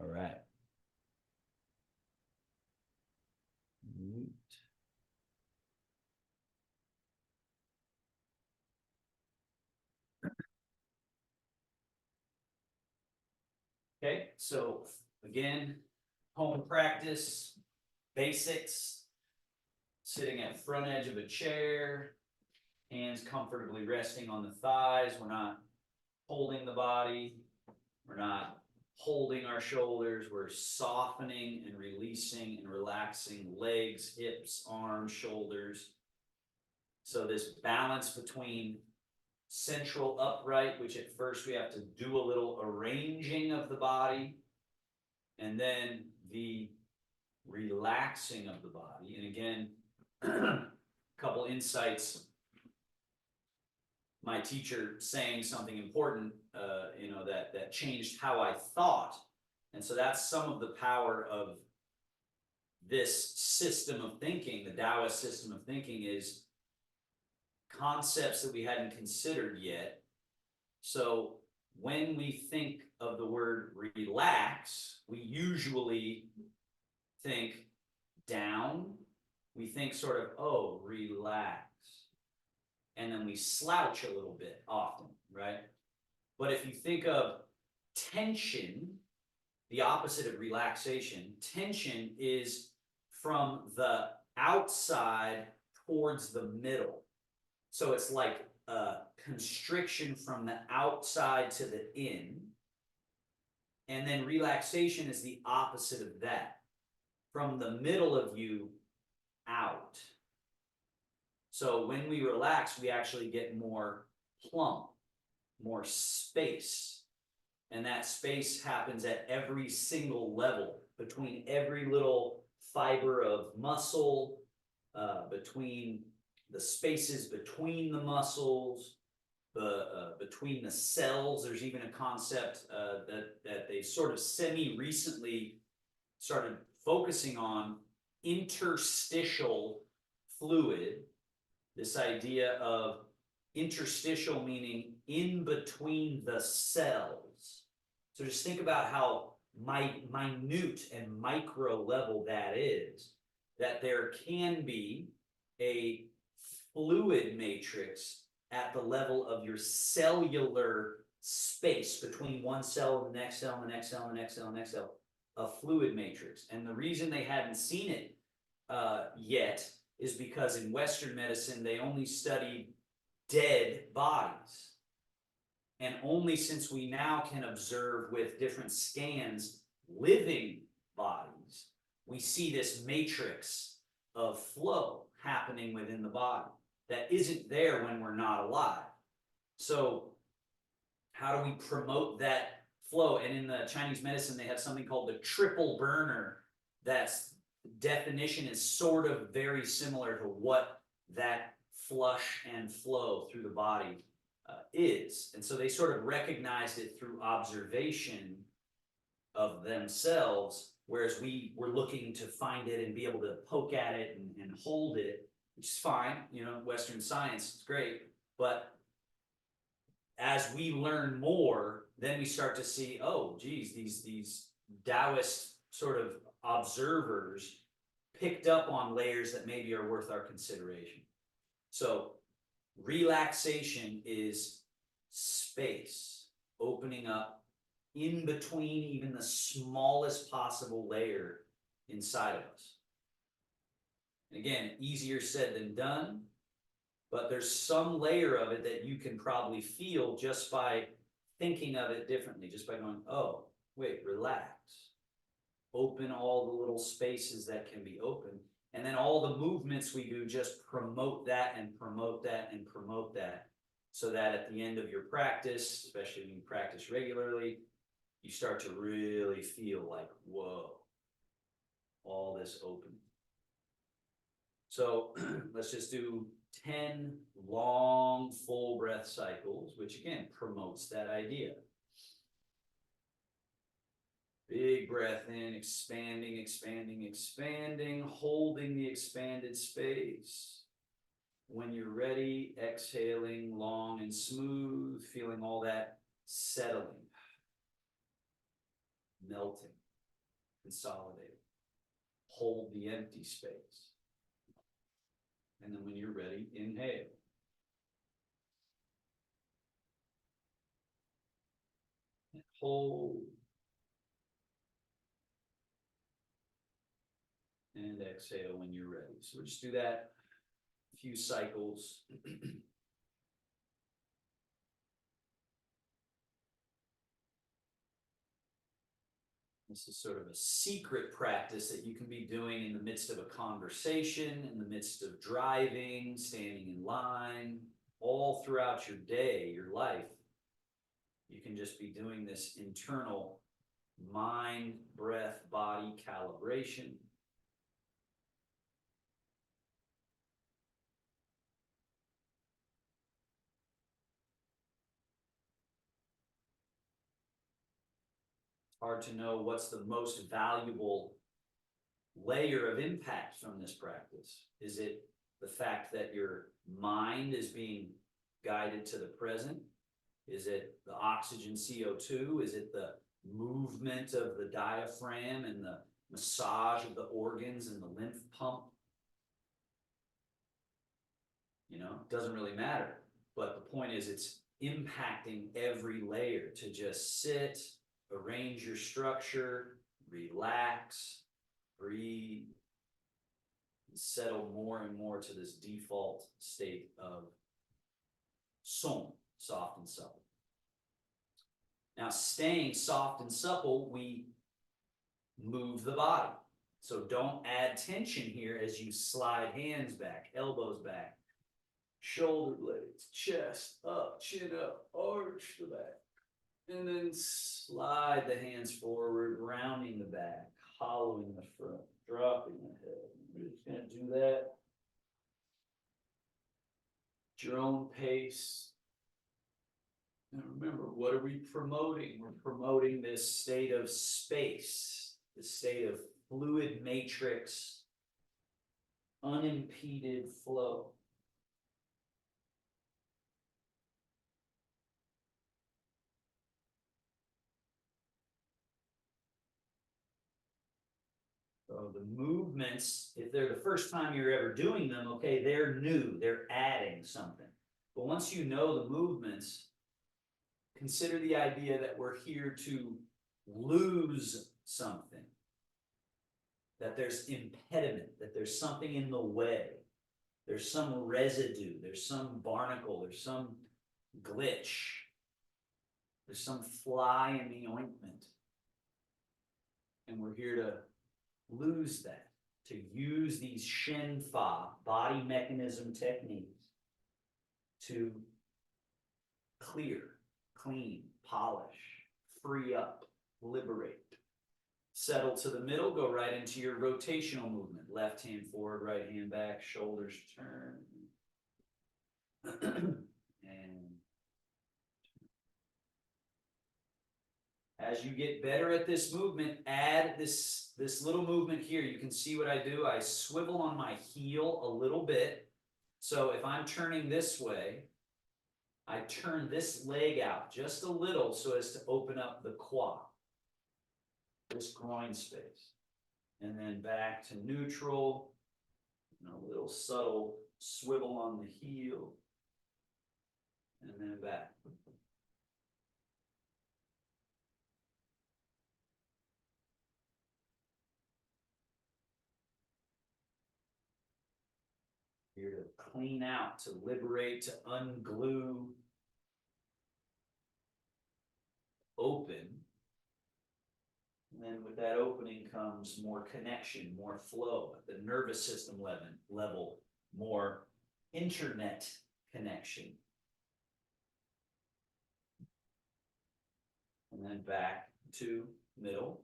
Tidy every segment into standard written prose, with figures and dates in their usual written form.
All right. Neat. Okay, so again, home practice, basics, sitting at front edge of a chair, hands comfortably resting on the thighs. We're not holding the body. We're not holding our shoulders. We're softening and releasing and relaxing legs, hips, arms, shoulders. So this balance between central upright, which at first we have to do a little arranging of the body, and then the relaxing of the body. And again, a couple insights. My teacher saying something important, that changed how I thought. And so that's some of the power of this system of thinking, the Taoist system of thinking, is concepts that we hadn't considered yet. So when we think of the word relax, we usually think down. We think sort of, oh, relax. And then we slouch a little bit often, right? But if you think of tension, the opposite of relaxation, tension is from the outside towards the middle. So it's like a constriction from the outside to the in. And then relaxation is the opposite of that, from the middle of you out. So when we relax, we actually get more plump, more space. And that space happens at every single level, between every little fiber of muscle, between the spaces between the muscles, between the cells. There's even a concept that they sort of semi-recently started focusing on, interstitial fluid. This idea of interstitial meaning in between the cells. So just think about how minute and micro level that is, that there can be a fluid matrix at the level of your cellular space between one cell and the next cell and the next cell and the next cell and the next cell, a fluid matrix. And the reason they hadn't seen it yet is because in Western medicine, they only studied dead bodies. And only since we now can observe with different scans living bodies, we see this matrix of flow happening within the body that isn't there when we're not alive. So how do we promote that flow? And in the Chinese medicine, they have something called the triple burner. That's definition is sort of very similar to what that flush and flow through the body is. And so they sort of recognized it through observation of themselves, whereas we were looking to find it and be able to poke at it and hold it, which is fine. Western science is great. But as we learn more, then we start to see, oh, geez, these Taoist sort of observers picked up on layers that maybe are worth our consideration. So relaxation is space, opening up in between even the smallest possible layer inside of us. And again, easier said than done, but there's some layer of it that you can probably feel just by thinking of it differently, just by going, oh, wait, relax. Open all the little spaces that can be open. And then all the movements we do just promote that and promote that and promote that, so that at the end of your practice, especially when you practice regularly, you start to really feel like, whoa, all this open. So let's just do 10 long full breath cycles, which again promotes that idea. Big breath in, expanding, expanding, expanding, holding the expanded space. When you're ready, exhaling long and smooth, feeling all that settling, melting. consolidate. Hold the empty space. And then when you're ready, inhale. And hold. And exhale when you're ready. So we'll just do that a few cycles. This is sort of a secret practice that you can be doing in the midst of a conversation, in the midst of driving, standing in line, all throughout your day, your life. You can just be doing this internal mind, breath, body calibration. Hard to know what's the most valuable layer of impact from this practice. Is it the fact that your mind is being guided to the present? Is it the oxygen CO2? Is it the movement of the diaphragm and the massage of the organs and the lymph pump? You know, it doesn't really matter. But the point is, it's impacting every layer to just sit, arrange your structure, relax, breathe, and settle more and more to this default state of son, soft and supple. Now, staying soft and supple, we move the body. So don't add tension here as you slide hands back, elbows back, shoulder blades, chest up, chin up, arch the back. And then slide the hands forward, rounding the back, hollowing the front, dropping the head. We're just going to do that at your own pace. And remember, what are we promoting? We're promoting this state of space, this state of fluid matrix, unimpeded flow. So the movements, if they're the first time you're ever doing them, okay, they're new, they're adding something. But once you know the movements, consider the idea that we're here to lose something, that there's impediment, that there's something in the way, there's some residue, there's some barnacle, there's some glitch, there's some fly in the ointment. And we're here to lose that, to use these Shen Fa body mechanism techniques to clear, clean, polish, free up, liberate. Settle to the middle, go right into your rotational movement. Left hand forward, right hand back, shoulders turn. And as you get better at this movement, add this little movement here. You can see what I do. I swivel on my heel a little bit. So if I'm turning this way, I turn this leg out just a little so as to open up the quad, this groin space. And then back to neutral, and a little subtle swivel on the heel, and then back. Here to clean out, to liberate, to unglue, open. And then with that opening comes more connection, more flow at the nervous system level, more internet connection. And then back to middle.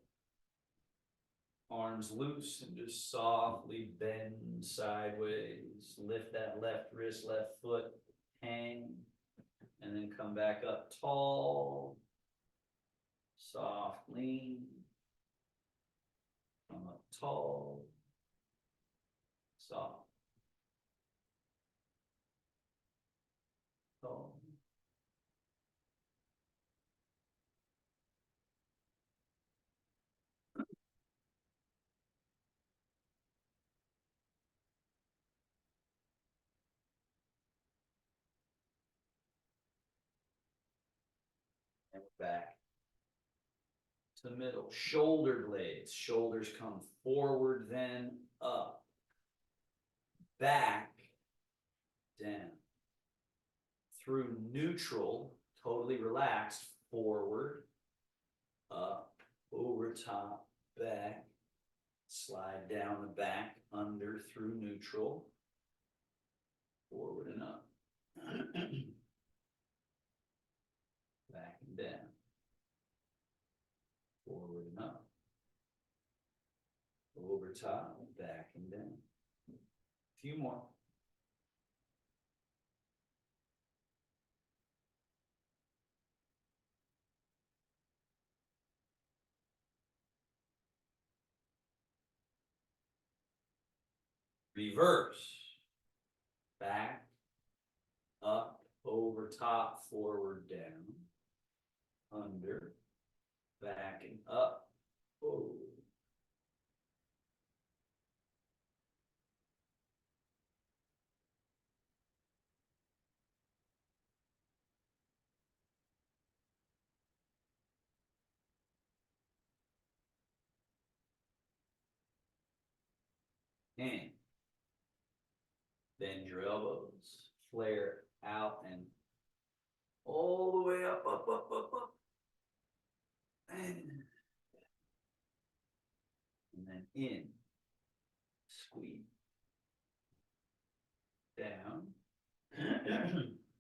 Arms loose and just softly bend sideways. Lift that left wrist, left foot, hang, and then come back up tall. Soft, lean. Come up tall. Soft. Tall. And back to middle. Shoulder blades. Shoulders come forward, then up. Back, down. Through neutral, totally relaxed, forward, up, over top, back. Slide down the back, under, through neutral. Forward and up. Back and down. Forward and up. Over top, back and down. A few more. Reverse. Back, up, over top, forward, down. Under, back and up. Forward. And bend your elbows, flare out and all the way up, up, up, up, up. And then in, squeeze, down,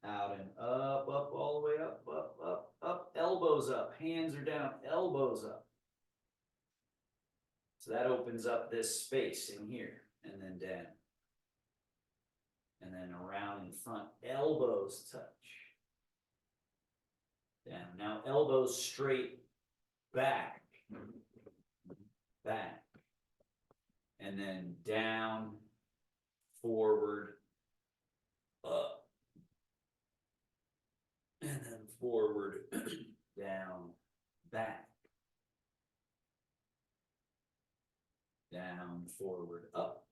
out and up, up, all the way up, up, up, up, elbows up, hands are down, elbows up. So that opens up this space in here, and then down. And then around in front, elbows touch. Down. Now elbows straight back. Back. And then down, forward, up. And then forward, down, back. Down, forward, up.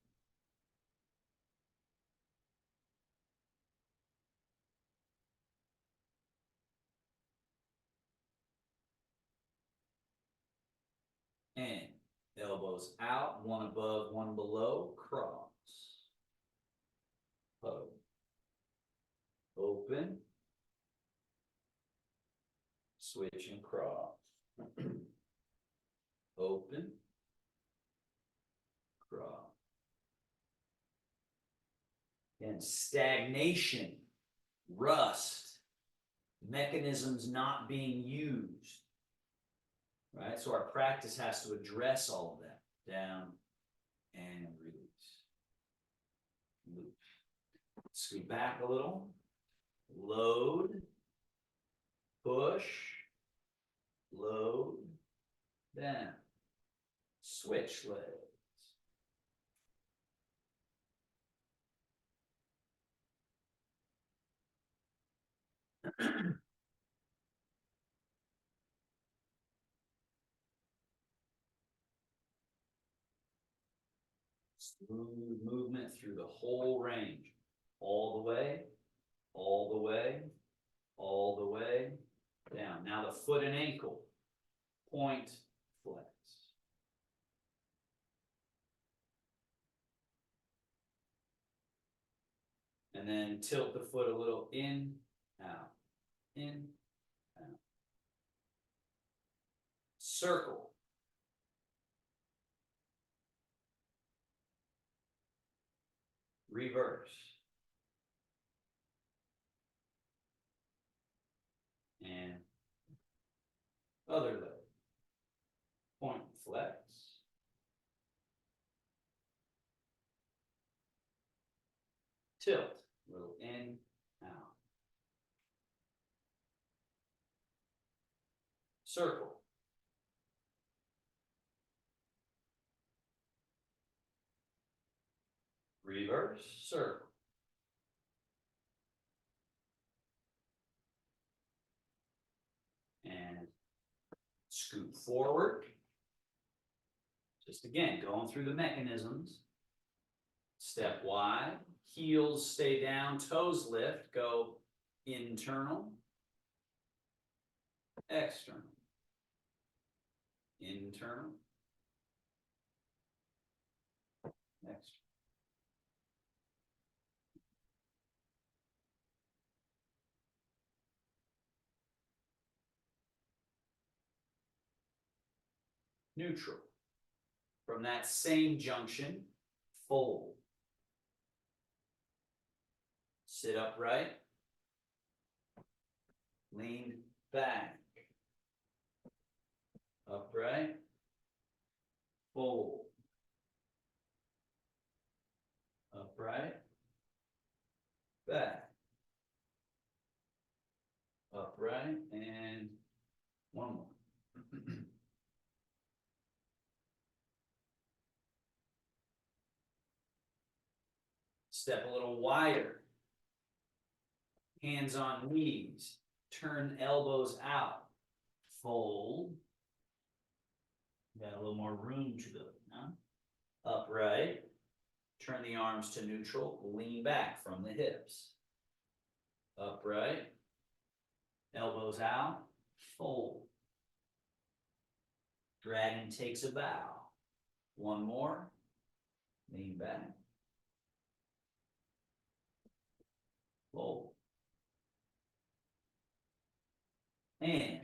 And elbows out, one above, one below, cross. Hug. Open. Switch and cross. Open. Cross. And stagnation, rust, mechanisms not being used. Right? So our practice has to address all of that. Down and release. Move. Scoot back a little. Load. Push. Load. Down. Switch legs. Smooth movement through the whole range. All the way, all the way, all the way, down. Now the foot and ankle. Point, flex. And then tilt the foot a little in, out, in, out. Circle. Reverse. And other leg. Point, flex. Tilt, a little in, out. Circle. Reverse, circle. And scoot forward. Just again, going through the mechanisms. Step wide, heels stay down, toes lift, go internal. external, internal, external. Neutral. From that same junction, fold. Sit upright, lean back, upright, fold, upright, back, upright, and one more. Step a little wider, hands on knees, turn elbows out, fold. Got a little more room to go, huh? Upright, turn the arms to neutral, lean back from the hips. Upright, elbows out, fold. Dragon takes a bow. One more, lean back, fold. And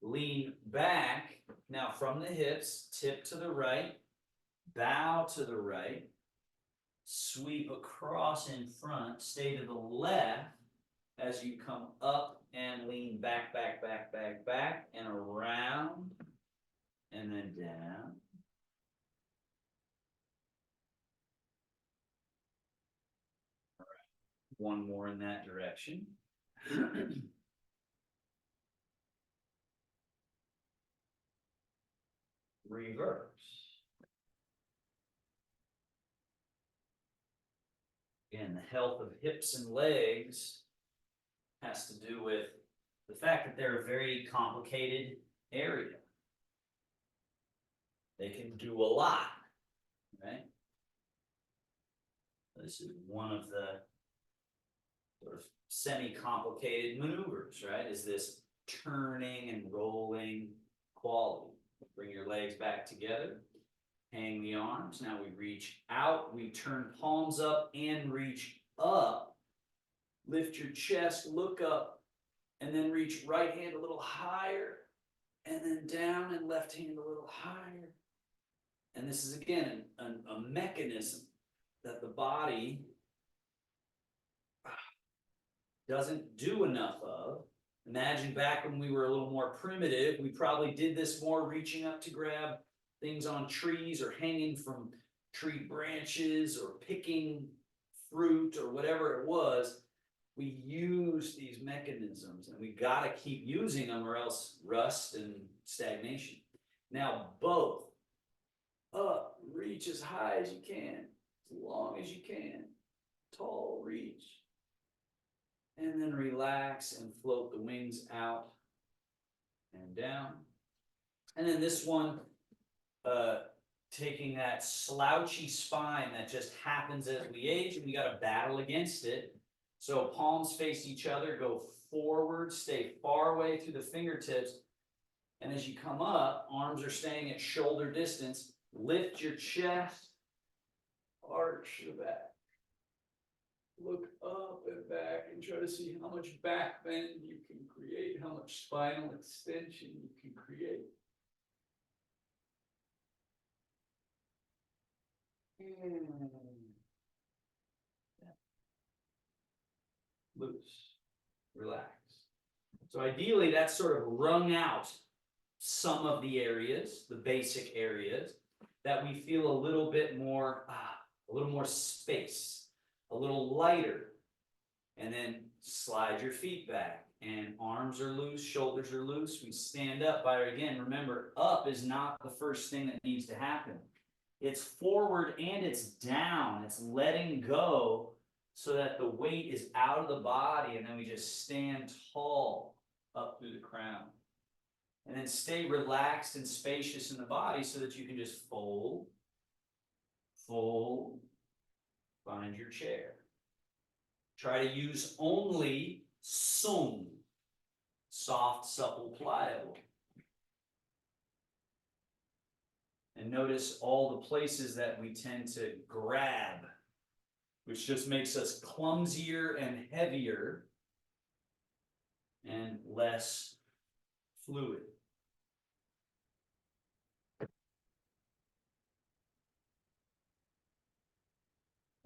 lean back, now from the hips, tip to the right, bow to the right, sweep across in front, stay to the left as you come up and lean back, back, back, back, back, and around, and then down. One more in that direction. Reverse. Again, the health of hips and legs has to do with the fact that they're a very complicated area. They can do a lot, right? This is one of the sort of semi-complicated maneuvers, right? Is this turning and rolling quality. Bring your legs back together, hang the arms. Now we reach out, we turn palms up and reach up. Lift your chest, look up, and then reach right hand a little higher, and then down and left hand a little higher. And this is, again, a mechanism that the body doesn't do enough of. Imagine back when we were a little more primitive, we probably did this more reaching up to grab things on trees or hanging from tree branches or picking fruit or whatever it was. We use these mechanisms and we got to keep using them or else rust and stagnation. Now both up, reach as high as you can, as long as you can, tall reach. And then relax and float the wings out and down. And then this one, taking that slouchy spine that just happens as we age, and we got to battle against it. So palms face each other, go forward, stay far away through the fingertips. And as you come up, arms are staying at shoulder distance. Lift your chest, arch the back. Look up and back and try to see how much back bend you can create, how much spinal extension you can create. Loose, relax. So ideally, that's sort of wrung out some of the areas, the basic areas, that we feel a little bit more, a little more space, a little lighter. And then slide your feet back, and arms are loose, shoulders are loose. We stand up by, again, remember, up is not the first thing that needs to happen. It's forward and it's down. It's letting go so that the weight is out of the body, and then we just stand tall up through the crown. And then stay relaxed and spacious in the body so that you can just fold, fold, find your chair. Try to use only sung. soft, supple, pliable. And notice all the places that we tend to grab, which just makes us clumsier and heavier and less fluid.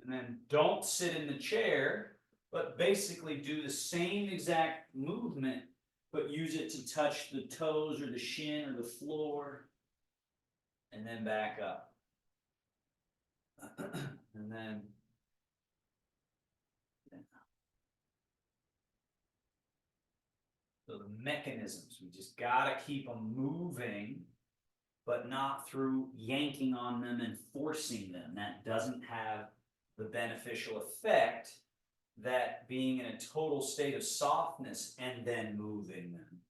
And then don't sit in the chair, but basically do the same exact movement, but use it to touch the toes or the shin or the floor, and then back up. And then so the mechanisms, we just gotta keep them moving, but not through yanking on them and forcing them. That doesn't have the beneficial effect that being in a total state of softness and then moving them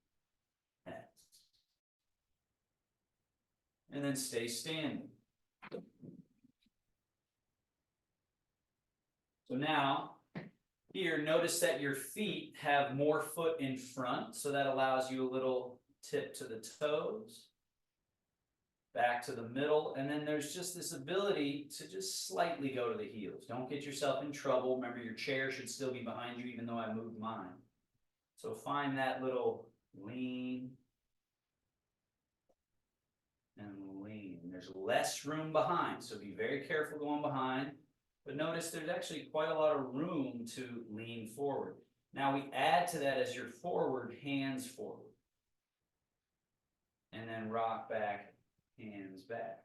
has. And then stay standing. So now, here, notice that your feet have more foot in front, so that allows you a little tip to the toes, back to the middle, and then there's just this ability to just slightly go to the heels. Don't get yourself in trouble. Remember, your chair should still be behind you, even though I moved mine. So find that little lean and lean. There's less room behind, so be very careful going behind. But notice there's actually quite a lot of room to lean forward. Now we add to that as you're forward, hands forward. And then rock back, hands back.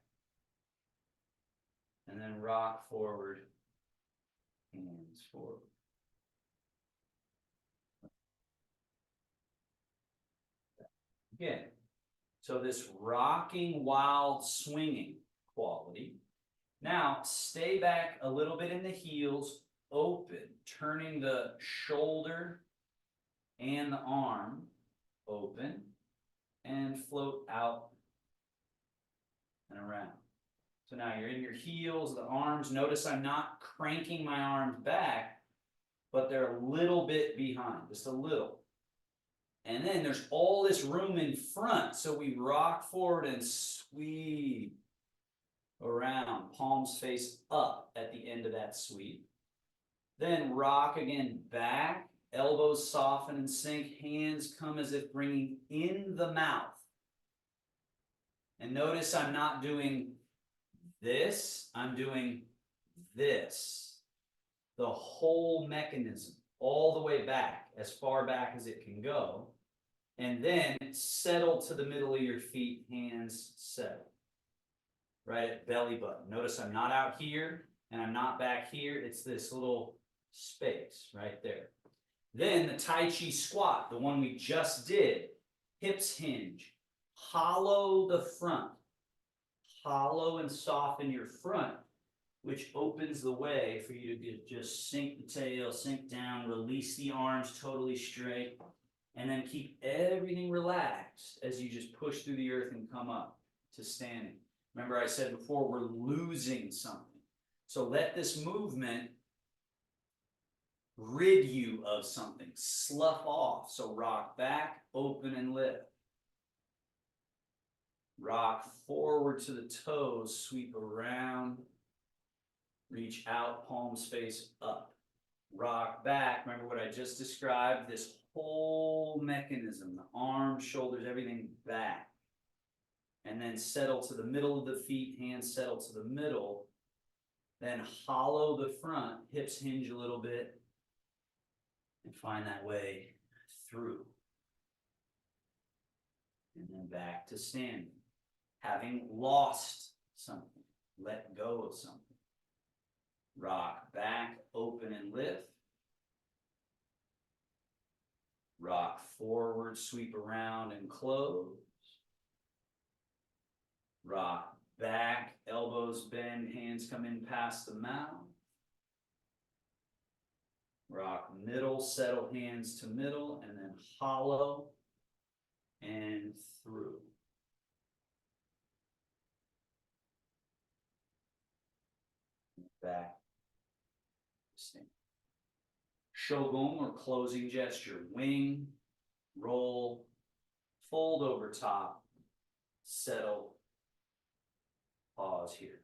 And then rock forward, hands forward. Again, so this rocking while swinging quality. Now, stay back a little bit in the heels, open, turning the shoulder and the arm open, and float out and around. So now you're in your heels, the arms. Notice I'm not cranking my arms back, but they're a little bit behind, just a little. And then there's all this room in front, so we rock forward and sweep around, palms face up at the end of that sweep. Then rock again back, elbows soften and sink, hands come as if bringing in the mouth. And notice I'm not doing this, I'm doing this. The whole mechanism, all the way back, as far back as it can go. And then settle to the middle of your feet, hands settle. Right at belly button. Notice I'm not out here and I'm not back here. It's this little space right there. Then the Tai Chi squat, the one we just did. Hips hinge. Hollow the front. Hollow and soften your front, which opens the way for you to just sink the tail, sink down, release the arms totally straight, and then keep everything relaxed as you just push through the earth and come up to standing. Remember I said before, we're losing something. So let this movement rid you of something, slough off. So rock back, open and lift. Rock forward to the toes, sweep around, reach out, palms face up. Rock back, remember what I just described, this whole mechanism, the arms, shoulders, everything back. And then settle to the middle of the feet, hands settle to the middle. Then hollow the front, hips hinge a little bit, and find that way through. And then back to standing. Having lost something, let go of something. Rock back, open and lift. Rock forward, sweep around and close. Rock back, elbows bend, hands come in past the mouth. Rock middle, settle hands to middle, and then hollow and through. Back. Stand. Shogun or closing gesture. Wing, roll, fold over top, settle, pause here.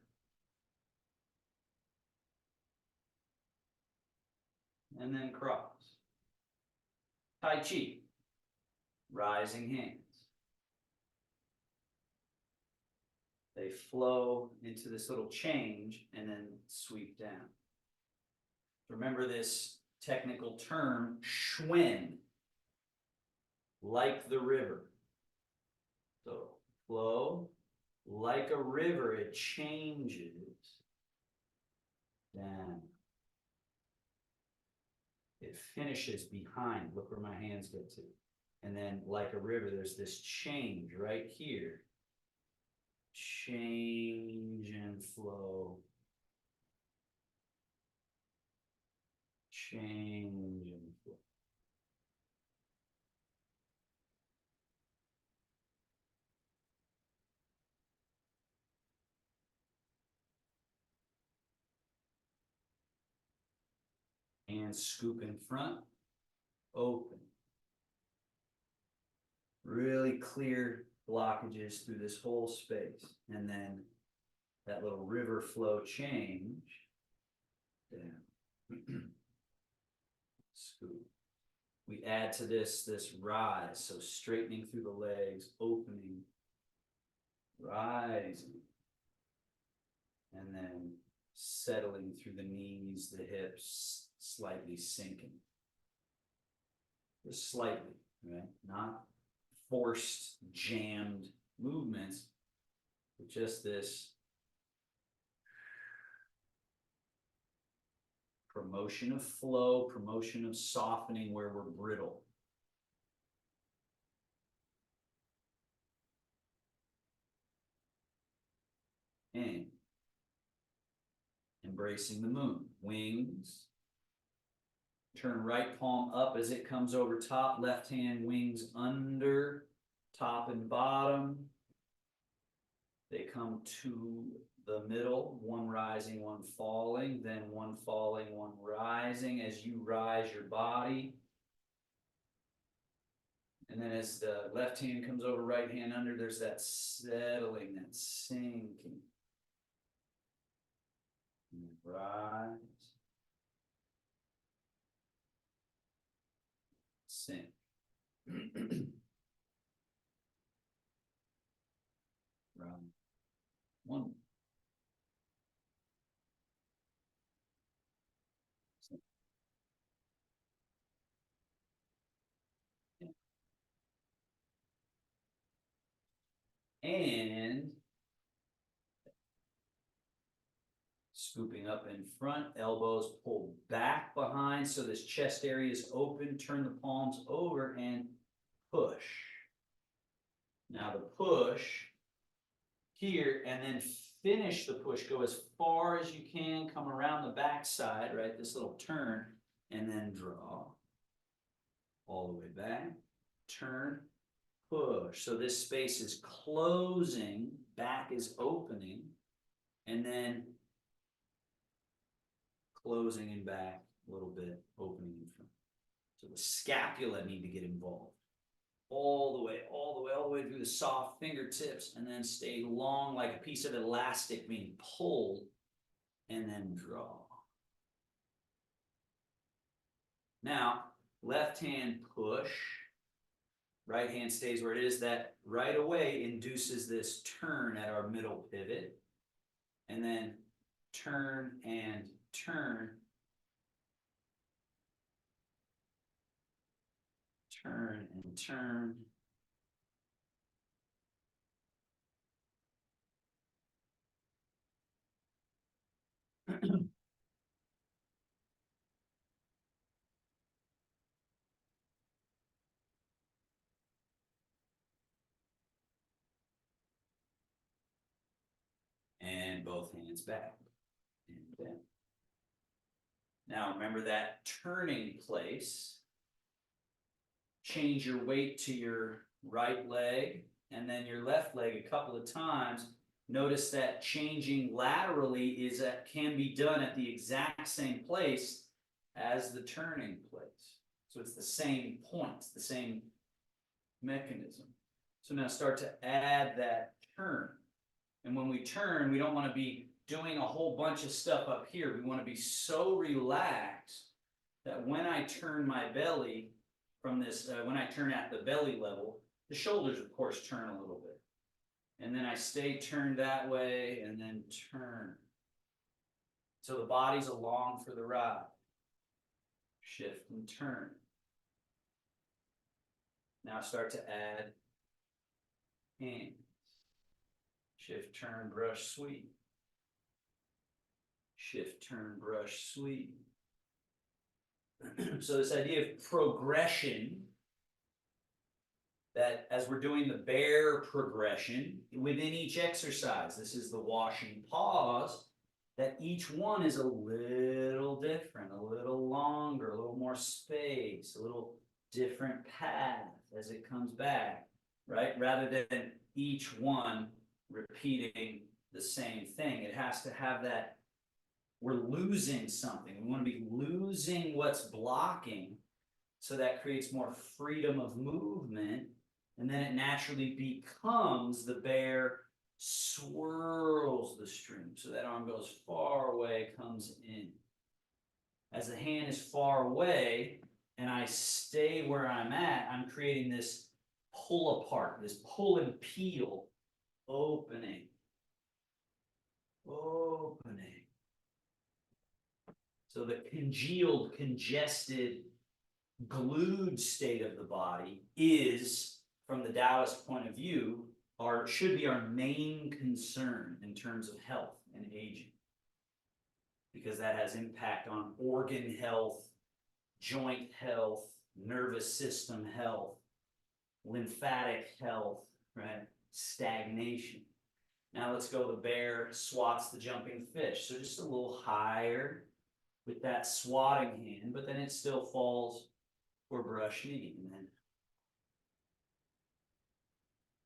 And then cross. Tai Chi, rising hands. They flow into this little change and then sweep down. Remember this technical term, Schwinn, like the river. So flow, like a river, it changes down. It finishes behind. Look where my hands get to. And then like a river, there's this change right here. Change and flow. Change and flow. And scoop in front, open. Really clear blockages through this whole space. And then that little river flow change down. Scoop. We add to this rise, so straightening through the legs, opening, rising, and then settling through the knees, the hips, slightly sinking. Just slightly, right? Not forced, jammed movements, but just this promotion of flow, promotion of softening where we're brittle. And embracing the moon, wings. Turn right palm up as it comes over top, left hand wings under, top and bottom. They come to the middle, one rising, one falling, then one falling, one rising. As you rise your body, and then as the left hand comes over, right hand under, there's that settling, that sinking. And rise. Sink. Round. One. Sink. And scooping up in front, elbows pull back behind so this chest area is open. Turn the palms over and push. Now the push here, and then finish the push. Go as far as you can, come around the backside, right? This little turn, and then draw all the way back. Turn, push. So this space is closing, back is opening, and then closing and back a little bit, opening in front. So the scapula need to get involved. All the way, all the way, all the way through the soft fingertips, and then stay long like a piece of elastic being pulled, and then draw. Now, left hand push, right hand stays where it is. That right away induces this turn at our middle pivot, and then turn and turn, turn and turn. And both hands back. And then. Now remember that turning place. Change your weight to your right leg and then your left leg a couple of times. Notice that changing laterally can be done at the exact same place as the turning place. So it's the same point, the same mechanism. So now start to add that turn. And when we turn, we don't want to be doing a whole bunch of stuff up here. We want to be so relaxed that when I turn my belly from this, when I turn at the belly level, the shoulders, of course, turn a little bit. And then I stay turned that way and then turn. So the body's along for the ride. Shift and turn. Now start to add hands. Shift, turn, brush, sweep. Shift, turn, brush, sweep. So this idea of progression, that as we're doing the bear progression within each exercise, this is the washing pause, that each one is a little different, a little longer, a little more space, a little different path as it comes back, right? Rather than each one repeating the same thing. It has to have that, we're losing something. We want to be losing what's blocking, so that creates more freedom of movement, and then it naturally becomes the bear swirls the stream. So that arm goes far away, comes in. As the hand is far away and I stay where I'm at, I'm creating this pull apart, this pull and peel, opening, opening. So the congealed, congested, glued state of the body is, from the Taoist point of view, should be our main concern in terms of health and aging, because that has impact on organ health, joint health, nervous system health, lymphatic health, right? Stagnation. Now let's go, the bear swats the jumping fish. So just a little higher with that swatting hand, but then it still falls for brush knee. And then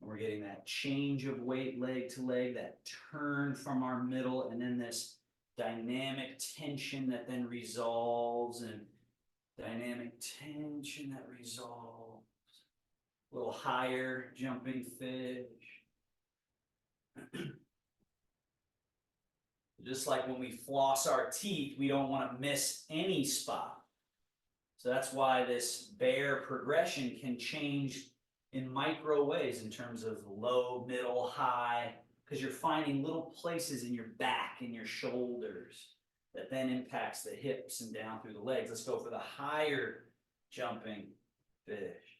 we're getting that change of weight leg to leg, that turn from our middle, and then this dynamic tension that then resolves, and dynamic tension that resolves. A little higher, jumping fish. Just like when we floss our teeth, we don't want to miss any spot. So that's why this bear progression can change in micro ways in terms of low, middle, high, because you're finding little places in your back and your shoulders that then impacts the hips and down through the legs. Let's go for the higher jumping fish.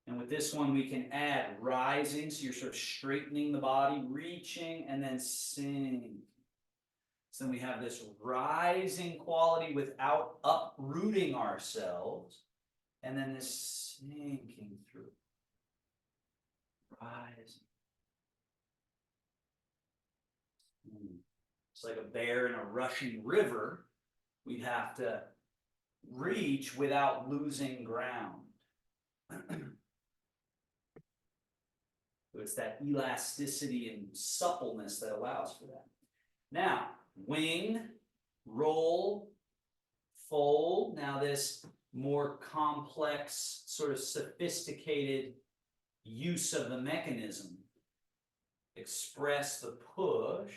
And with this one, we can add rising, so you're sort of straightening the body, reaching, and then sinking. So then we have this rising quality without uprooting ourselves, and then this sinking through. Rising. It's like a bear in a rushing river. We'd have to reach without losing ground. So it's that elasticity and suppleness that allows for that. Now, wing, roll, fold. Now this more complex, sort of sophisticated use of the mechanism. Express the push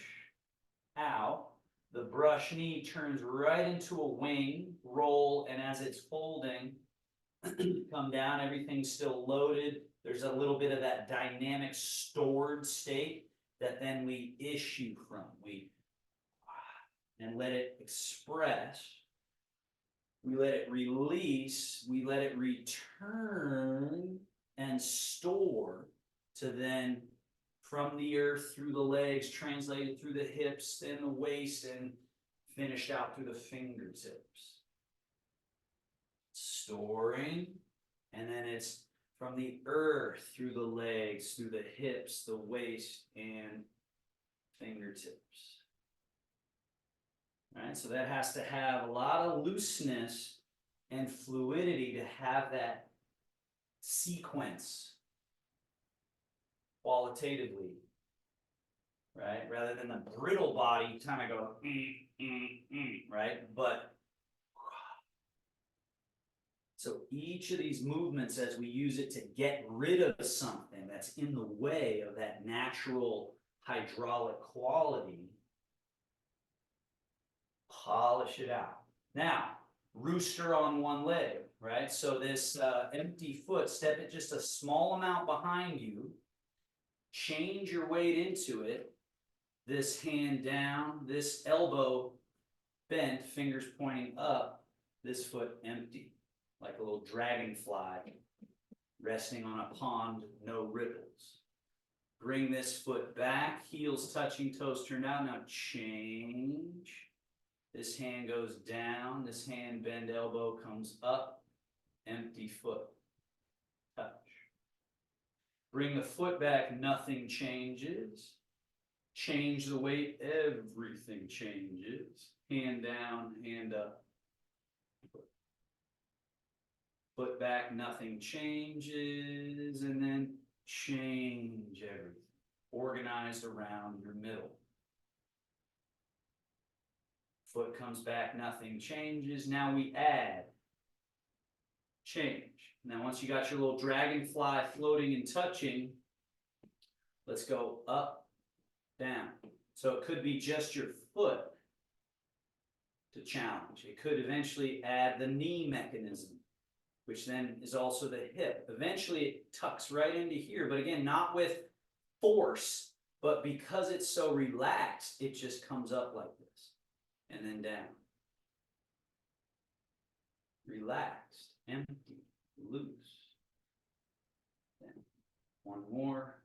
out. The brush knee turns right into a wing, roll, and as it's folding, come down, everything's still loaded. There's a little bit of that dynamic stored state that then we issue from. And let it express. We let it release. We let it return and store to then, from the earth through the legs, translated through the hips, then the waist, and finished out through the fingertips. Storing, and then it's from the earth through the legs, through the hips, the waist, and fingertips. All right, so that has to have a lot of looseness and fluidity to have that sequence qualitatively, right? Rather than the brittle body, you kind of go, right? But So each of these movements, as we use it to get rid of something that's in the way of that natural hydraulic quality, polish it out. Now, rooster on one leg, right? So this empty foot, step it just a small amount behind you, change your weight into it, this hand down, this elbow bent, fingers pointing up, this foot empty, like a little dragonfly resting on a pond, no ripples. Bring this foot back, heels touching, toes turned out. Now change. This hand goes down, this hand bend, elbow comes up, empty foot, touch. Bring the foot back, nothing changes. Change the weight, everything changes. Hand down, hand up. Foot back, nothing changes, and then change everything. Organized around your middle. Foot comes back, nothing changes. Now we add. Change. Now once you got your little dragonfly floating and touching, let's go up, down. So it could be just your foot to challenge. It could eventually add the knee mechanism, which then is also the hip. Eventually it tucks right into here, but again, not with force, but because it's so relaxed, it just comes up like this and then down. Relaxed, empty, loose. Then one more.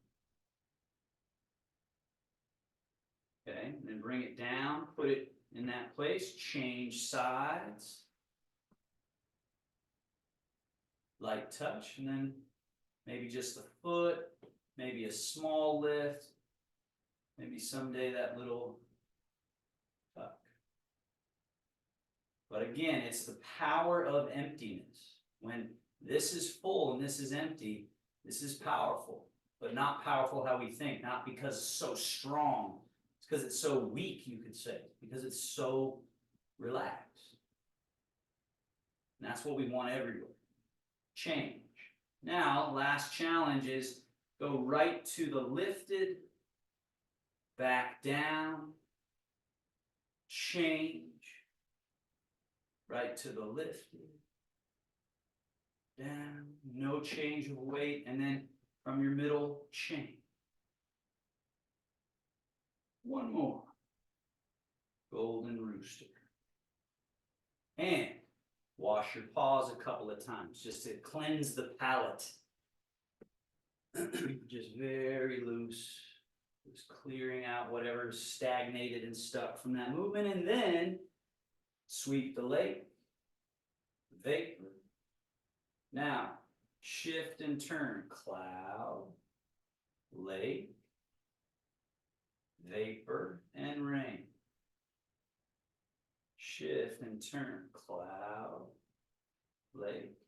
Okay, and then bring it down, put it in that place, change sides. Light touch, and then maybe just the foot, maybe a small lift, maybe someday that little tuck. But again, it's the power of emptiness. When this is full and this is empty, this is powerful, but not powerful how we think, not because it's so strong. It's because it's so weak, you could say, because it's so relaxed. And that's what we want everywhere. Change. Now, last challenge is go right to the lifted, back down, change, right to the lifted, down, no change of weight, and then from your middle, change. One more. Golden rooster. And wash your paws a couple of times just to cleanse the palate. Just very loose. Just clearing out whatever's stagnated and stuck from that movement. And then sweep the lake. Vapor. Now, shift and turn. Cloud. Lake. Vapor and rain. Shift and turn. Cloud. Lake.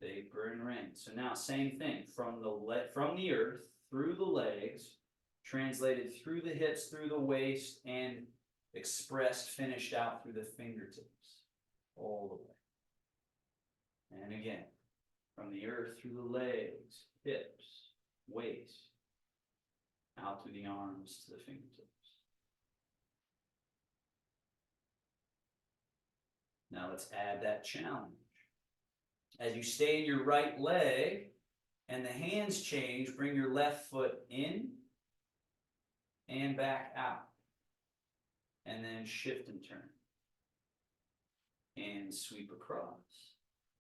Vapor and rain. So now same thing from the earth through the legs, translated through the hips, through the waist, and expressed, finished out through the fingertips, all the way. And again, from the earth through the legs, hips, waist, out through the arms to the fingertips. Now let's add that challenge. As you stay in your right leg and the hands change, bring your left foot in and back out. And then shift and turn. And sweep across.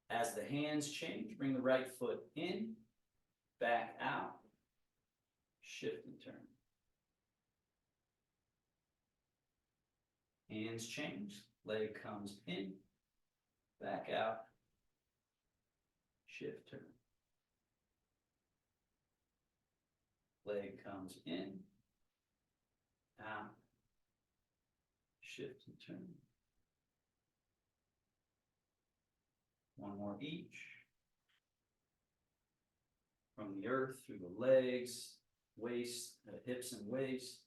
As the hands change, bring the right foot in, back out, shift and turn. Hands change, leg comes in, back out, shift, turn. Leg comes in, out, shift and turn. One more each. From the earth through the legs, waist, hips and waist,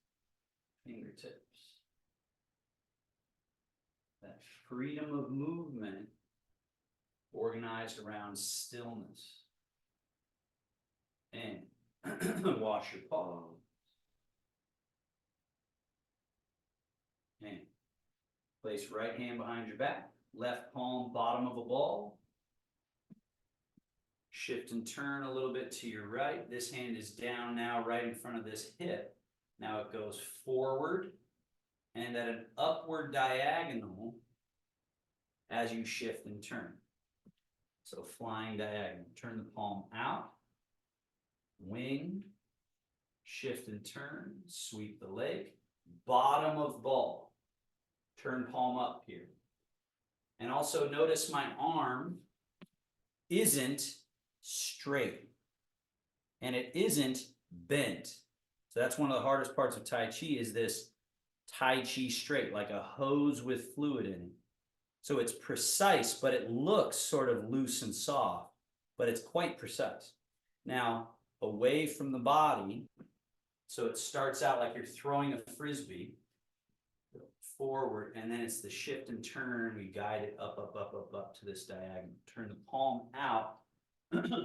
fingertips. That freedom of movement organized around stillness. And wash your paws. And place right hand behind your back, left palm bottom of a ball. Shift and turn a little bit to your right. This hand is down now right in front of this hip. Now it goes forward and at an upward diagonal as you shift and turn. So flying diagonal. Turn the palm out, wing, shift and turn, sweep the leg, bottom of ball. Turn palm up here. And also notice my arm isn't straight and it isn't bent. So that's one of the hardest parts of Tai Chi is this Tai Chi straight, like a hose with fluid in it. So it's precise, but it looks sort of loose and soft, but it's quite precise. Now, away from the body, so it starts out like you're throwing a frisbee forward, and then it's the shift and turn. We guide it up, up, up, up, up to this diagonal. Turn the palm out,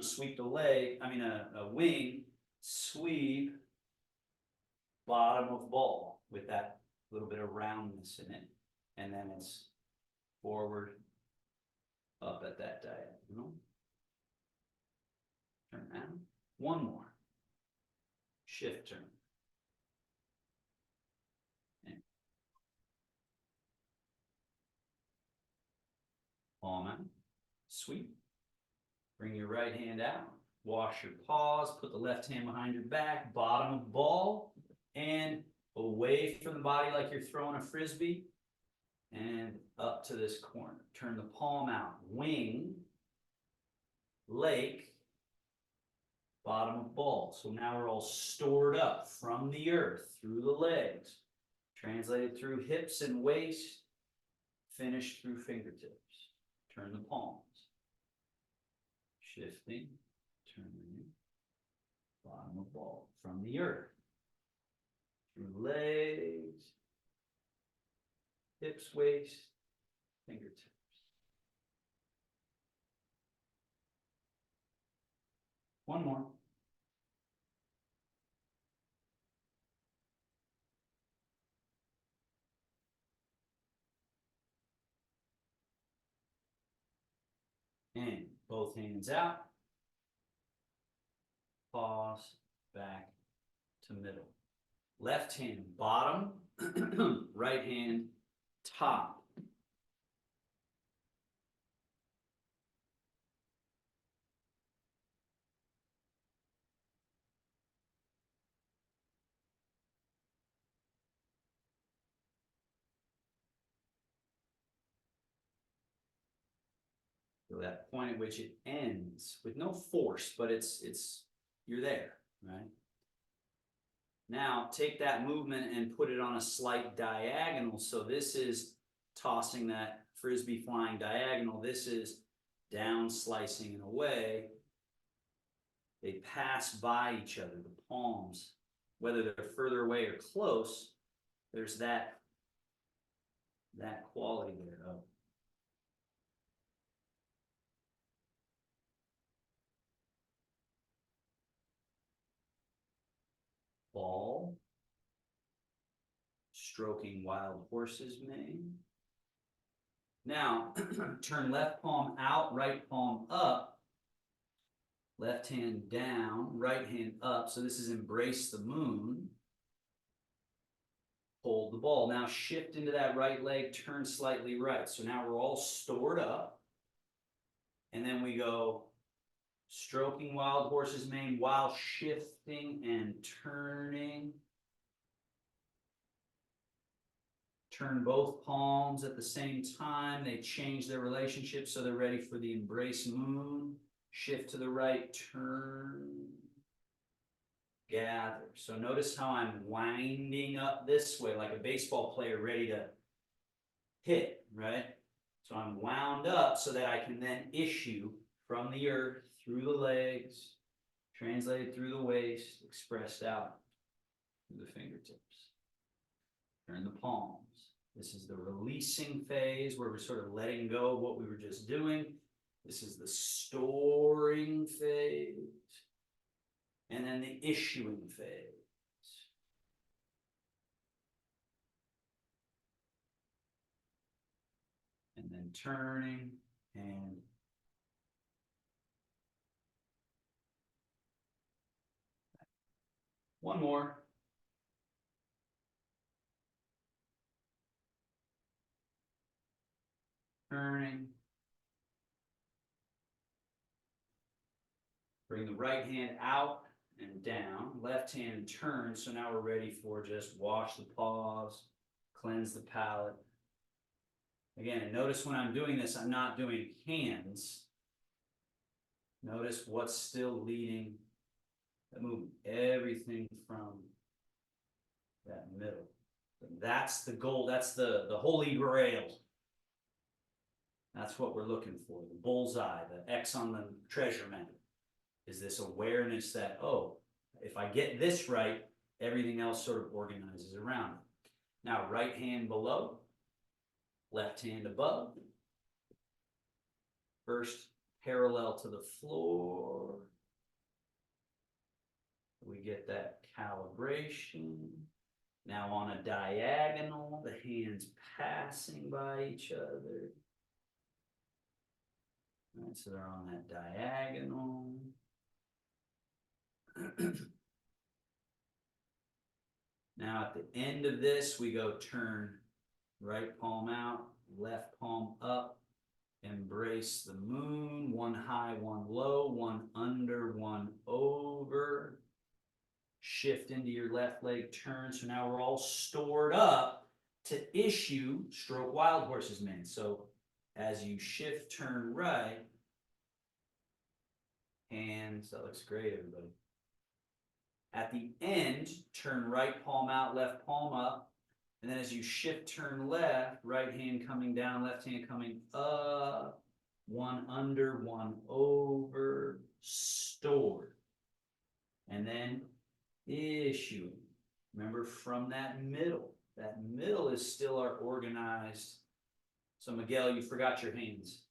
sweep the leg, a wing, sweep, bottom of ball with that little bit of roundness in it. And then it's forward, up at that diagonal. Turn down. One more. Shift turn. And palm out. Sweep. Bring your right hand out. Wash your paws. Put the left hand behind your back. Bottom of ball. And away from the body like you're throwing a frisbee. And up to this corner. Turn the palm out. Wing. Lake. Bottom of ball. So now we're all stored up from the earth through the legs. Translated through hips and waist. Finished through fingertips. Turn the palms. Shifting. Turning. Bottom of ball. From the earth. Through legs. Hips, waist, fingertips. One more. And both hands out. Pause, back to middle. Left hand bottom, right hand top. So that point at which it ends with no force, but you're there, right? Now take that movement and put it on a slight diagonal. So this is tossing that frisbee flying diagonal. This is down slicing and away. They pass by each other, the palms, whether they're further away or close, there's that quality there of ball, stroking wild horse's mane. Now, turn left palm out, right palm up, left hand down, right hand up. So this is embrace the moon. Hold the ball. Now shift into that right leg, turn slightly right. So now we're all stored up. And then we go stroking wild horse's mane while shifting and turning. Turn both palms at the same time. They change their relationship so they're ready for the embrace moon. Shift to the right, turn, gather. So notice how I'm winding up this way like a baseball player ready to hit, right? So I'm wound up so that I can then issue from the earth, through the legs, translated through the waist, expressed out through the fingertips. Turn the palms. This is the releasing phase where we're sort of letting go of what we were just doing. This is the storing phase. And then the issuing phase. And then turning and one more. Turning. Bring the right hand out and down. Left hand turns. So now we're ready for just wash the paws, cleanse the palate. Again, and notice when I'm doing this, I'm not doing hands. Notice what's still leading the movement. Everything from that middle. That's the goal. That's the holy grail. That's what we're looking for. The bullseye, the X on the treasure map. Is this awareness that, oh, if I get this right, everything else sort of organizes around it. Now, right hand below, left hand above. First, parallel to the floor. We get that calibration. Now on a diagonal, the hands passing by each other. All right, so they're on that diagonal. Now at the end of this, we go turn right palm out, left palm up, embrace the moon, one high, one low, one under, one over. Shift into your left leg turn. So now we're all stored up to issue stroke wild horse's mane. So as you shift, turn right, hands, that looks great, everybody. At the end, turn right palm out, left palm up. And then as you shift, turn left, right hand coming down, left hand coming up. One under, one over, stored. And then issuing. Remember, from that middle is still our organized. So Miguel, you forgot your hands.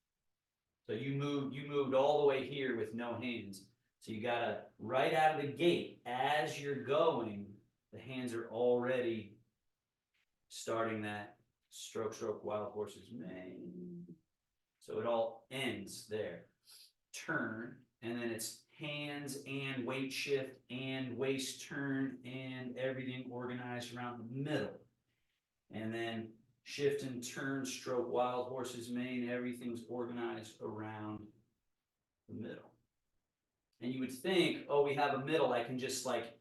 So you moved all the way here with no hands. So you gotta, right out of the gate, as you're going, the hands are already starting that stroke, wild horse's mane. So it all ends there. Turn, and then it's hands and weight shift and waist turn and everything organized around the middle. And then shift and turn, stroke wild horse's mane, everything's organized around the middle. And you would think, oh, we have a middle, I can just like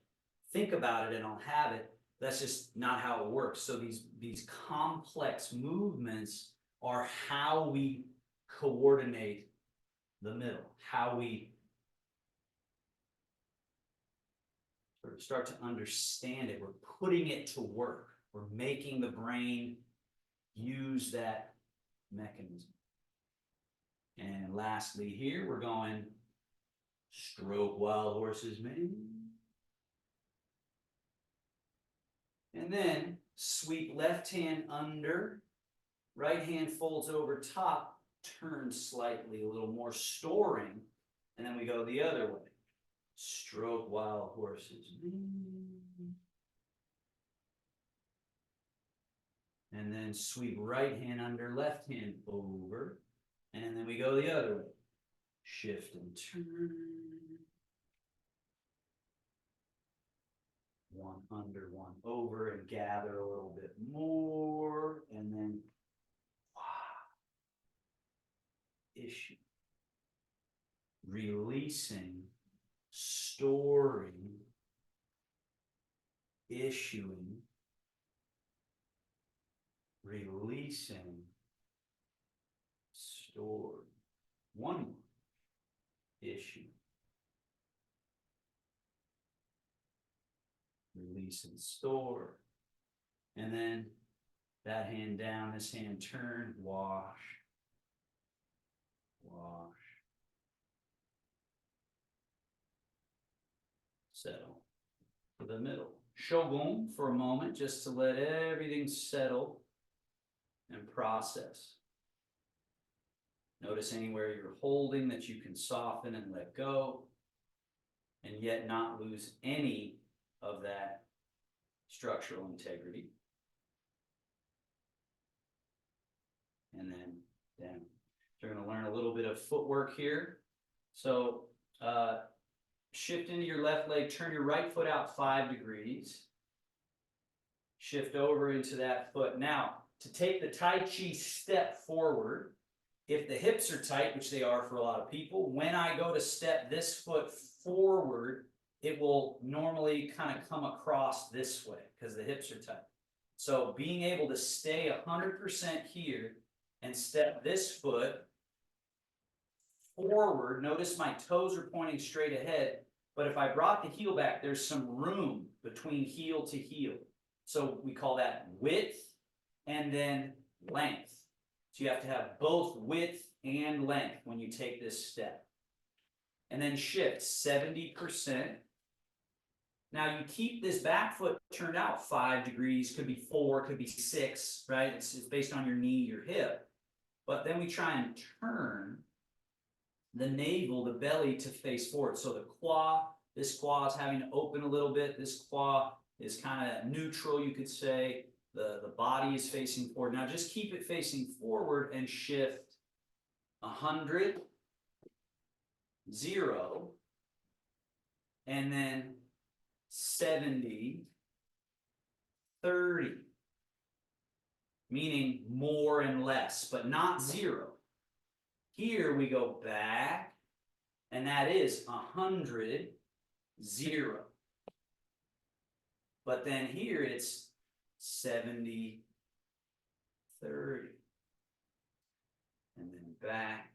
think about it and I'll have it. That's just not how it works. So these complex movements are how we coordinate the middle, how we sort of start to understand it. We're putting it to work. We're making the brain use that mechanism. And lastly here, we're going stroke wild horse's mane. And then sweep left hand under, right hand folds over top, turn slightly, a little more storing, and then we go the other way. Stroke wild horse's mane. And then sweep right hand under, left hand over, and then we go the other way. Shift and turn. One under, one over, and gather a little bit more, and then issue. Releasing, storing, issuing, releasing, stored. One more. Issue. Release and store. And then that hand down, this hand turn, wash. Wash. Settle. To the middle. Shogun for a moment, just to let everything settle and process. Notice Notice anywhere you're holding that you can soften and let go, and yet not lose any of that structural integrity. And then down. So we're going to learn a little bit of footwork here. So shift into your left leg, turn your right foot out 5 degrees. Shift over into that foot. Now, to take the Tai Chi step forward, if the hips are tight, which they are for a lot of people, when I go to step this foot forward, it will normally kind of come across this way because the hips are tight. So being able to stay 100% here and step this foot forward, notice my toes are pointing straight ahead, but if I brought the heel back, there's some room between heel to heel. So we call that width and then length. So you have to have both width and length when you take this step. And then shift 70%. Now you keep this back foot turned out 5 degrees, could be 4, could be 6, right? It's based on your knee, your hip. But then we try and turn the navel, the belly to face forward. So the quad, this quad is having to open a little bit. This quad is kind of neutral, you could say. The body is facing forward. Now just keep it facing forward and shift 100, 0, and then 70, 30. Meaning more and less, but not 0. Here we go back, and that is 100, 0. But then here it's 70, 30. And then back.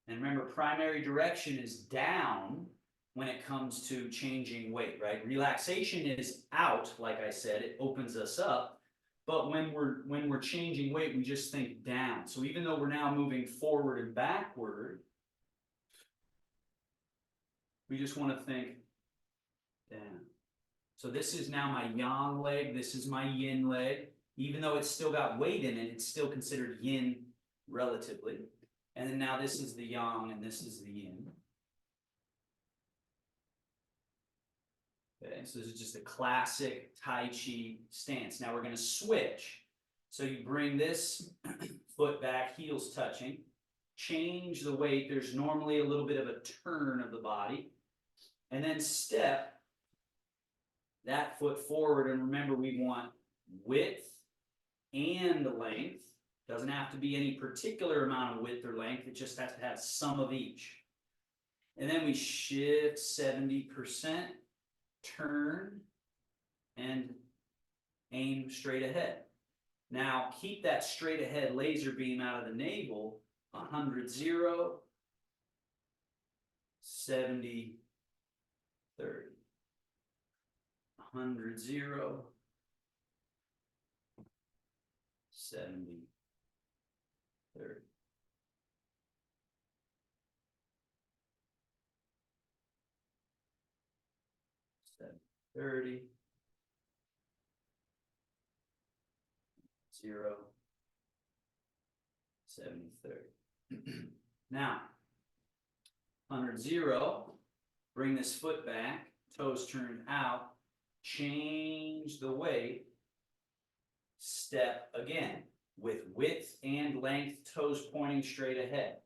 And remember, primary direction is down when it comes to changing weight, right? Relaxation is out, like I said, it opens us up. But when we're changing weight, we just think down. So even though we're now moving forward and backward, we just want to think down. So this is now my yang leg, this is my yin leg. Even though it's still got weight in it, it's still considered yin relatively. And then now this is the yang and this is the yin. Okay, so this is just a classic Tai Chi stance. Now we're going to switch. So you bring this foot back, heels touching. Change the weight. There's normally a little bit of a turn of the body. And then step that foot forward. And remember, we want width and length. Doesn't have to be any particular amount of width or length. It just has to have some of each. And then we shift 70%. Turn and aim straight ahead. Now keep that straight ahead laser beam out of the navel. 100, 0, 70, 30. 100, 0, 70, 30. 30, 0, 70, 30. Now, 100, 0, bring this foot back, toes turned out, change the weight, step again with width and length, toes pointing straight ahead.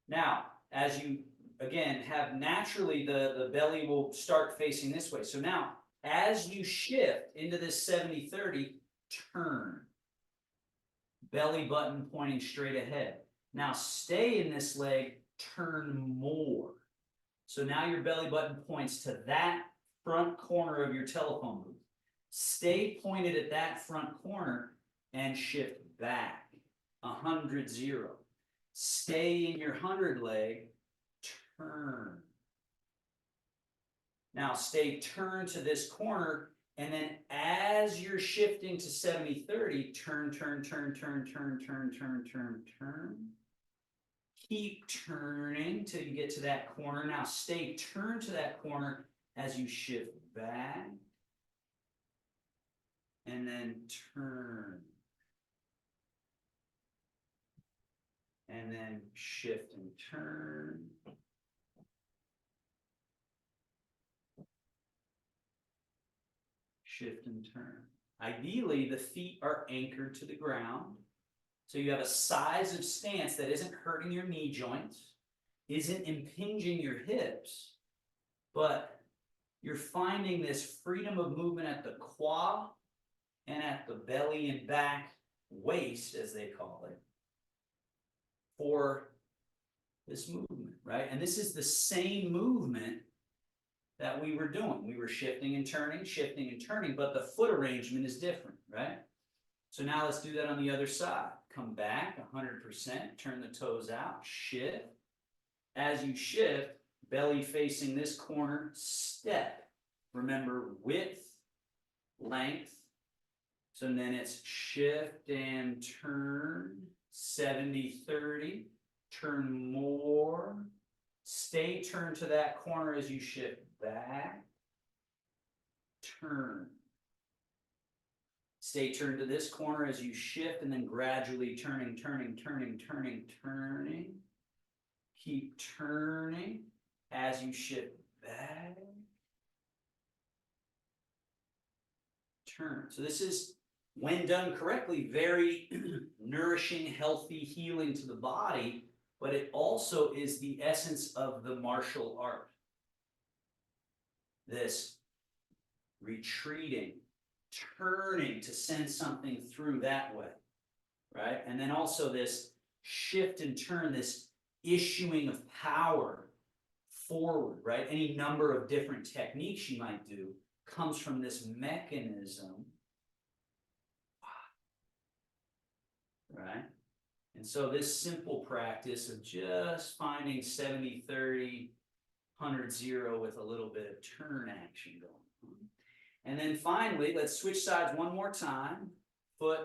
Now, as you again have naturally the belly will start facing this way. So now as you shift into this 70-30, turn. Belly button pointing straight ahead. Now stay in this leg, turn more. So now your belly button points to that front corner of your telephone booth. Stay pointed at that front corner and shift back. 100, 0. Stay in your 100 leg, turn. Now stay turned to this corner, and then as you're shifting to 70-30, turn, turn, turn, turn, turn, turn, turn, turn, turn. Keep turning till you get to that corner. Now stay turned to that corner as you shift back. And then turn. and then shift and turn. Shift and turn. Ideally, the feet are anchored to the ground. So you have a size of stance that isn't hurting your knee joints, isn't impinging your hips, but you're finding this freedom of movement at the quad and at the belly and back waist, as they call it, for this movement, right? And this is the same movement that we were doing. We were shifting and turning, but the foot arrangement is different, right? So now let's do that on the other side. Come back 100%, turn the toes out, shift. As you shift, belly facing this corner, step. Remember width, length. So then it's shift and turn, 70-30, turn more. Stay turned to that corner as you shift back, turn. Stay turned to this corner as you shift and then gradually turning. Keep turning as you shift back. Turn. So this is, when done correctly, very nourishing, healthy, healing to the body, but it also is the essence of the martial art. This retreating, turning to send something through that way, right? And then also this shift and turn, this issuing of power forward, right? Any number of different techniques you might do comes from this mechanism, right? And so this simple practice of just finding 70-30, 100-0 with a little bit of turn action going on. And then finally, let's switch sides one more time. Foot,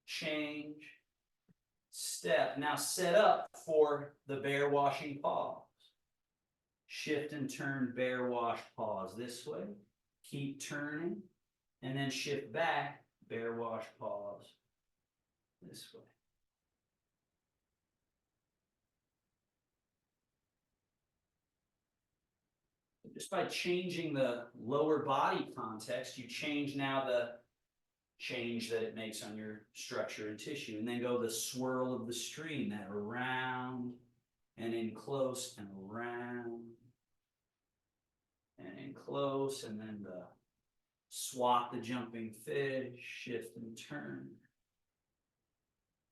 change, step. Now set up for the bear washing pause. Shift and turn, bear wash, pause this way. Keep turning, and then shift back, bear wash, pause this way. Just by changing the lower body context, you change now the change that it makes on your structure and tissue. And then go the swirl of the stream, that around and in close and around and in close, and then the swat, the jumping fish, shift and turn,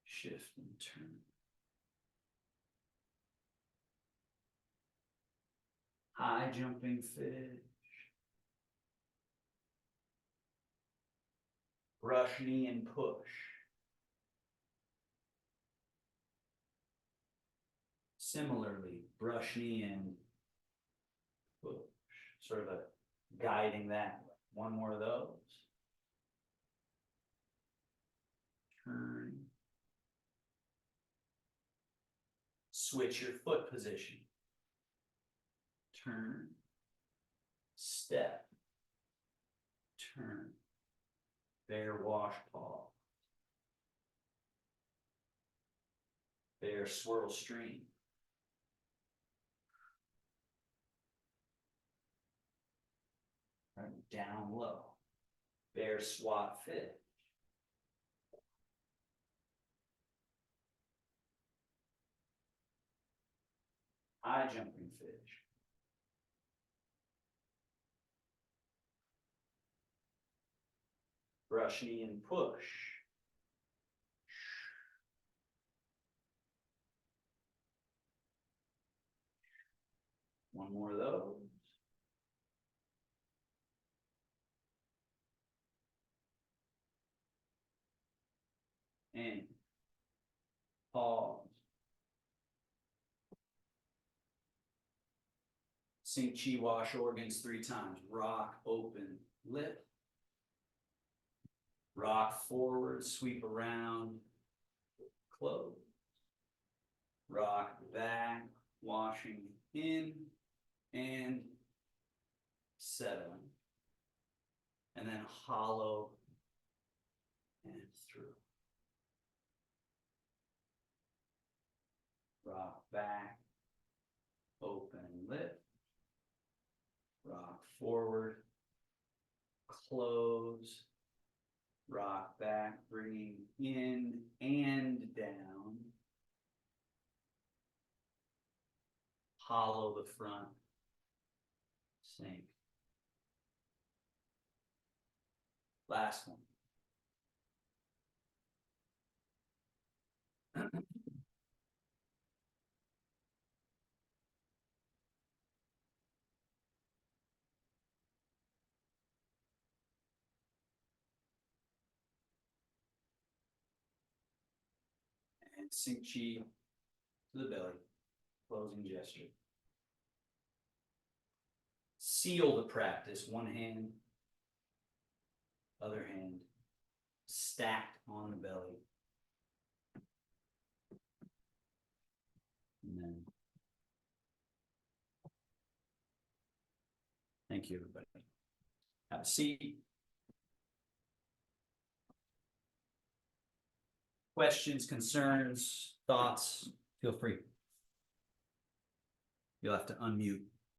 shift and turn. High jumping fish. Brush knee and push. Similarly, brush knee and push. Sort of a guiding that way. One more of those. Turn. Switch your foot position. Turn. Step. Turn. Bear wash, pause. Bear swirl stream. Right, down low. Bear swat fish. High jumping fish. Brush knee and push. One more of those. And pause. Sink chi wash organs 3 times. Rock, open, lift. Rock forward, sweep around, close. Rock back, washing in and settling. And then hollow and through. back, open lip, rock forward, close, rock back, bringing in and down, hollow the front, sink. Last one. And sink chi to the belly, closing gesture. Seal the practice, one hand, other hand, stacked on the belly. And then, thank you, everybody. Have a seat. Questions, concerns, thoughts, feel free. You'll have to unmute.